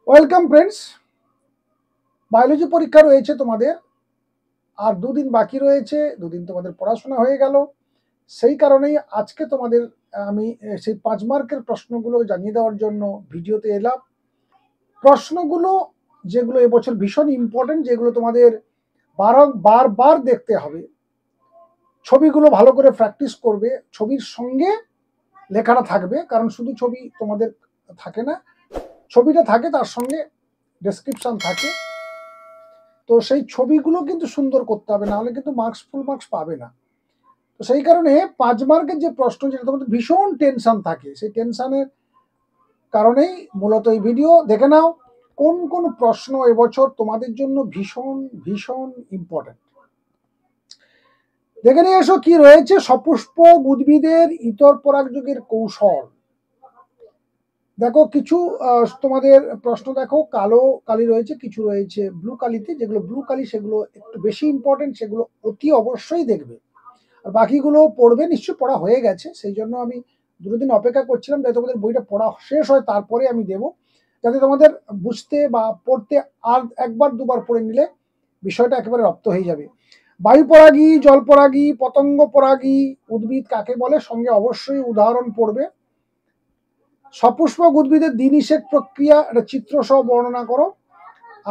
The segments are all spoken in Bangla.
Welcome friends. বায়োলজি পরীক্ষা রয়েছে তোমাদের, আর দুদিন বাকি রয়েছে। দুদিন তোমাদের পড়াশোনা হয়ে গেল। সেই কারণেই আজকে তোমাদের আমি সেই 5 মার্কের প্রশ্নগুলো জানিয়ে দেওয়ার জন্য ভিডিওতে এলাম। প্রশ্নগুলো যেগুলো এবছর ভীষণ ইম্পর্টেন্ট, যেগুলো তোমাদের বারবার দেখতে হবে। ছবিগুলো ভালো করে প্র্যাকটিস করবে, ছবির সঙ্গে লেখাটা থাকবে, কারণ শুধু ছবি তোমাদের থাকে না, ছবিটা থাকে তার সঙ্গে ডেসক্রিপশন থাকে। তো সেই ছবিগুলো কিন্তু সুন্দর করতে হবে, নাহলে কিন্তু ফুল মার্কস পাবে না। তো সেই কারণে 5 মার্কের যে প্রশ্ন, যেটা তোমাদের ভীষণ টেনশন থাকে, সেই টেনশনের কারণেই মূলত এই ভিডিও দেখে নাও কোন কোন প্রশ্ন এবছর তোমাদের জন্য ভীষণ ভীষণ ইম্পর্টেন্ট। দেখে নিয়ে এসো কি রয়েছে। সপুষ্পক উদ্ভিদের ইতর পরাগযোগের কৌশল। দেখো কিছু তোমাদের প্রশ্ন দেখো কালো কালি রয়েছে, কিছু রয়েছে ব্লু কালিতে। যেগুলো ব্লু কালি সেগুলো একটু বেশি ইম্পর্টেন্ট, সেগুলো অতি অবশ্যই দেখবে। আর বাকিগুলো পড়বে, নিশ্চয়ই পড়া হয়ে গেছে। সেই জন্য আমি দুটো দিন অপেক্ষা করছিলাম যাতে তোমাদের বইটা পড়া শেষ হয়, তারপরে আমি দেব, যাতে তোমাদের বুঝতে বা পড়তে আর একবার দুবার পড়ে নিলে বিষয়টা একেবারে রপ্ত হয়ে যাবে। বায়ু পরাগী, জল পরাগী, পতঙ্গ পরাগী উদ্ভিদ কাকে বলে, সঙ্গে অবশ্যই উদাহরণ পড়বে। সপুষ্পক উদ্ভিদের দ্বিনিষেক প্রক্রিয়া, এটা চিত্র সহ বর্ণনা করো।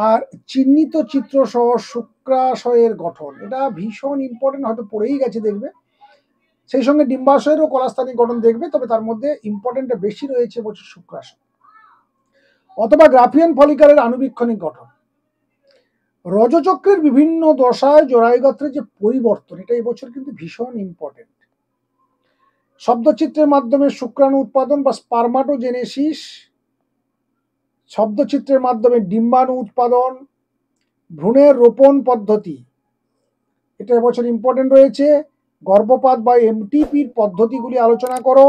আর চিহ্নিত চিত্র সহ শুক্রাশয়ের গঠন, এটা ভীষণ ইম্পর্টেন্ট, হয়তো পড়েই গেছে দেখবে। সেই সঙ্গে ডিম্বাশয়েরও কলাস্থানিক গঠন দেখবে, তবে তার মধ্যে ইম্পর্টেন্টটা বেশি রয়েছে বলছে শুক্রাশয়। অথবা গ্রাফিয়ান ফলিকারের আণুবীক্ষণিক গঠন। রজচক্রের বিভিন্ন দশায় জরায়ুগাত্রের যে পরিবর্তন, এটা এবছর কিন্তু ভীষণ ইম্পর্টেন্ট। শব্দচিত্রের মাধ্যমে শুক্রাণু উৎপাদন বা স্পার্মাটোজেনেসিস, শব্দচিত্রের মাধ্যমে ডিম্বাণু উৎপাদন, ভ্রূণের রোপণ পদ্ধতি, এটা এবছর ইম্পর্টেন্ট রয়েছে। গর্ভপাত বা এমটিপির পদ্ধতিগুলি আলোচনা করো।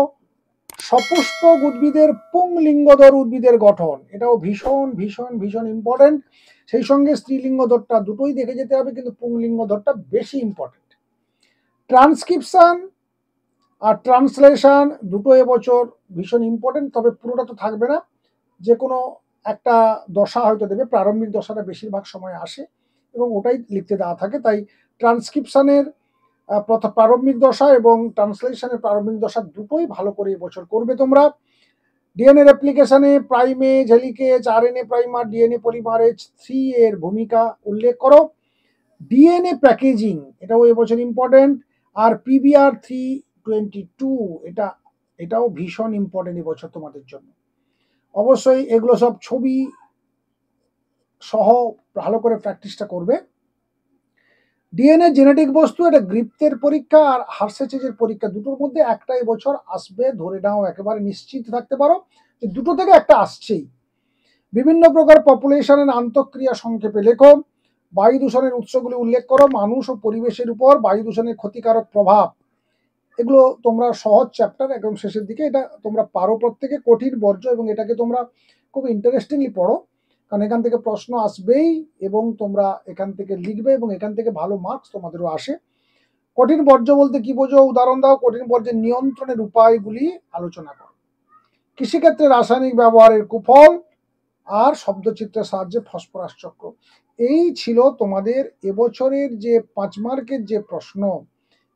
সপুষ্পক উদ্ভিদের পুংলিঙ্গধর উদ্ভিদের গঠন, এটাও ভীষণ ভীষণ ভীষণ ইম্পর্টেন্ট। সেই সঙ্গে স্ত্রীলিঙ্গধরটা দুটোই দেখে যেতে হবে, কিন্তু পুংলিঙ্গধরটা বেশি ইম্পর্টেন্ট। ট্রান্সক্রিপশন আর ট্রান্সলেশন দুটো এবছর ভীষণ ইম্পর্টেন্ট, তবে পুরোটা তো থাকবে না, যে কোনো একটা দশা হয়তো দেবে। প্রারম্ভিক দশাটা বেশিরভাগ সময় আসে এবং ওটাই লিখতে দেওয়া থাকে। তাই ট্রান্সক্রিপশনের প্রারম্ভিক দশা এবং ট্রান্সলেশনের প্রারম্ভিক দশা দুটোই ভালো করে এবছর করবে তোমরা। ডিএনএ রেপ্লিকেশনে primase, helicase, RNA primer, DNA polymerase 3 এর ভূমিকা উল্লেখ করো। ডিএনএ প্যাকেজিং, এটাও এবছর ইম্পর্টেন্ট। আর PBR322, এটাও ভীষণ ইম্পর্টেন্ট এবছর তোমাদের জন্য। অবশ্যই এগুলো সব ছবি সহ ভালো করে প্র্যাকটিসটা করবে। ডিএনএ জেনেটিক বস্তু, এটা গ্রিপ্তের পরীক্ষা আর হার্সেচেজের পরীক্ষা, দুটোর মধ্যে একটা এবছর আসবে, ধরে নাও, একেবারে নিশ্চিত থাকতে পারো যে দুটো থেকে একটা আসছেই। বিভিন্ন প্রকার পপুলেশনের আন্তঃক্রিয়া সংক্ষেপে লেখো। বায়ু দূষণের উৎসগুলি উল্লেখ করো। মানুষ ও পরিবেশের উপর বায়ু দূষণের ক্ষতিকারক প্রভাব, এগুলো তোমরা সহজ চ্যাপ্টার, একদম শেষের দিকে। এটা তোমরা পারো প্রত্যেকে। কঠিন বর্জ্য, এবং এটাকে তোমরা খুব ইন্টারেস্টিংলি পড়ো, কারণ এখান থেকে প্রশ্ন আসবেই এবং তোমরা এখান থেকে লিখবে এবং এখান থেকে ভালো মার্কস তোমাদেরও আসে। কঠিন বর্জ্য বলতে কি বোঝো, উদাহরণ দাও। কঠিন বর্জ্যের নিয়ন্ত্রণের উপায়গুলি আলোচনা করো। কৃষিক্ষেত্রে রাসায়নিক ব্যবহারের কুফল আর শব্দচিত্রের সাহায্যে ফসফরাস চক্র। এই ছিল তোমাদের এবছরের যে 5 মার্কের যে প্রশ্ন,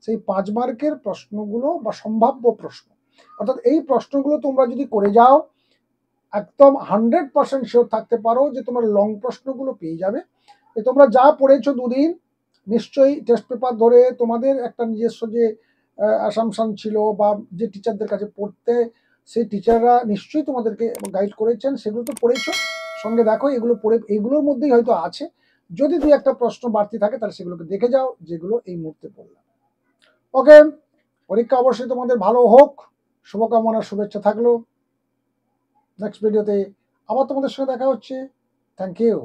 সেই 5 মার্কের প্রশ্নগুলো বা সম্ভাব্য প্রশ্ন। অর্থাৎ এই প্রশ্নগুলো তোমরা যদি করে যাও, একদম 100% শিওর থাকতে পারো যে তোমরা লং প্রশ্নগুলো পেয়ে যাবে। তোমরা যা পড়েছো দুদিন, নিশ্চয়ই টেস্ট পেপার ধরে তোমাদের একটা নিজস্ব যে অ্যাসাম্পশন ছিল, বা যে টিচারদের কাছে পড়তে, সেই টিচাররা নিশ্চয়ই তোমাদেরকে গাইড করেছেন, সেগুলো তো পড়েছো। সঙ্গে দেখো এগুলো পড়ে, এগুলোর মধ্যেই হয়তো আছে। যদি দুই একটা প্রশ্ন বাড়তি থাকে তাহলে সেগুলোকে দেখে যাও, যেগুলো এই মুহূর্তে পড়লাম। ওকে, পরীক্ষা অবশ্যই তোমাদের ভালো হোক, শুভকামনা, শুভেচ্ছা থাকলো। নেক্সট ভিডিওতে আবার তোমাদের সঙ্গে দেখা হচ্ছে। Thank you.